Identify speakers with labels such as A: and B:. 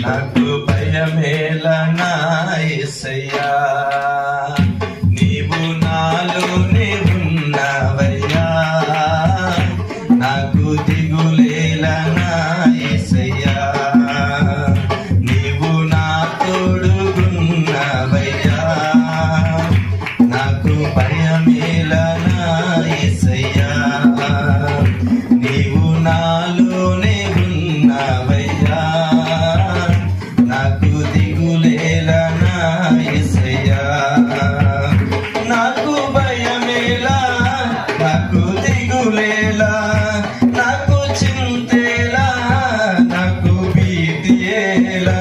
A: నాకు భయమేలా నా యేసయ్యా, నీవు నాలోనే ఉన్నవయ్యా. నాకు దిగులేలా నా యేసయ్యా, నీవు నా తోడుగున్నవయ్యా. నాకు భయమేలా నా యేసయ్యా, నీవు నాలోనే ఉన్నవయ్యా. నాకు దిగులేలా నా యేసయ్యా, నాకు భయమేలా, నాకు దిగులేలా, నాకు చింతేలా, నాకు భీతియేలా.